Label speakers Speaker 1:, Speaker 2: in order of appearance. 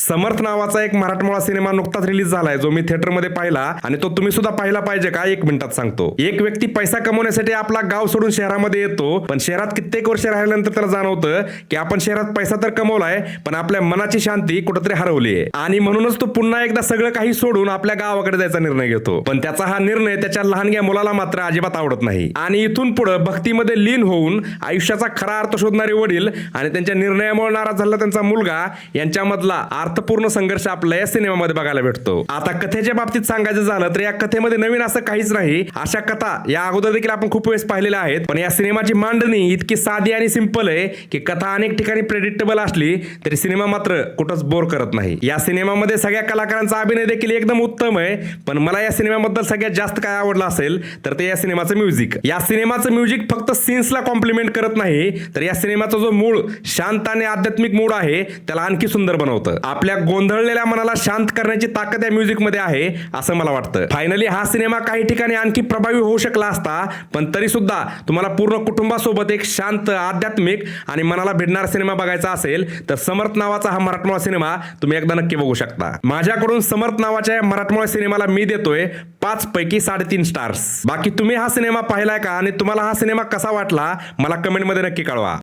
Speaker 1: समर्थ नावाचा एक मराठमोळा सिनेमा नुकताच रिलीज झालाय, जो मी थिएटरमध्ये पाहिला आणि तो तुम्ही सुद्धा पाहिला पाहिजे का? 1 मिनिटात सांगतो. एक व्यक्ती पैसा कमवण्यासाठी आपला गाव सोडून शहरामध्ये येतो, पण शहरात कित्येक वर्ष राहिल्यानंतर त्याला जाणवतं की आपण शहरात पैसा तर कमवलाय, पण आपल्या मनाची शांती कुठेतरी हरवली आहे. आणि म्हणूनच तो पुन्हा एकदा सगळं काही सोडून आपल्या गावाकडे जायचा निर्णय घेतो. पण त्याचा हा निर्णय त्याच्या लहानग्या मुलाला मात्र अजिबात आवडत नाही. आणि इथून पुढे भक्तीमध्ये लीन होऊन आयुष्याचा खरा अर्थ शोधणारे वडील आणि त्यांच्या निर्णयामुळे नाराज झालेला त्यांचा मुलगा यांच्यामधला अर्थपूर्ण संघर्ष आपल्या या सिनेमामध्ये बघायला भेटतो. आता कथेच्या बाबतीत सांगायचं झालं तर या कथेमध्ये नवीन असं काहीच नाही. अशा कथा या अगोदर देखील आपण खूप वेळेस पाहिलेल्या आहेत, पण या सिनेमाची मांडणी इतकी साधी आणि सिंपल आहे की कथा अनेक ठिकाणी प्रेडिक्टेबल असली तरी सिनेमा मात्र कुठंच बोर करत नाही. या सिनेमामध्ये सगळ्या कलाकारांचा अभिनय देखील एकदम उत्तम आहे. पण मला या सिनेमाबद्दल सगळ्यात जास्त काय आवडलं असेल तर ते या सिनेमाचं म्युझिक. या सिनेमाचं म्युझिक फक्त सीन्सला कॉम्प्लिमेंट करत नाही, तर या सिनेमाचा जो मूळ शांत आणि आध्यात्मिक मूड आहे त्याला आणखी सुंदर बनवतं. आपल्या गोंधळलेल्या मनाला शांत करण्याची ताकद या म्युझिक मध्ये आहे असं मला वाटतं. फायनली हा सिनेमा काही ठिकाणी आणखी प्रभावी होऊ शकला असता, पण तरी सुद्धा तुम्हाला पूर्ण कुटुंबासोबत एक शांत, आध्यात्मिक आणि मनाला भिडणारा सिनेमा बघायचा असेल तर समर्थ नावाचा हा मराठमोळा सिनेमा तुम्ही एकदा नक्की बघू शकता. माझ्याकडून समर्थ नावाच्या या मराठमोळ्या सिनेमाला मी देतोय 5 पैकी 3.5 स्टार्स. बाकी तुम्ही हा सिनेमा पाहिलाय का आणि तुम्हाला हा सिनेमा कसा वाटला मला कमेंटमध्ये नक्की कळवा.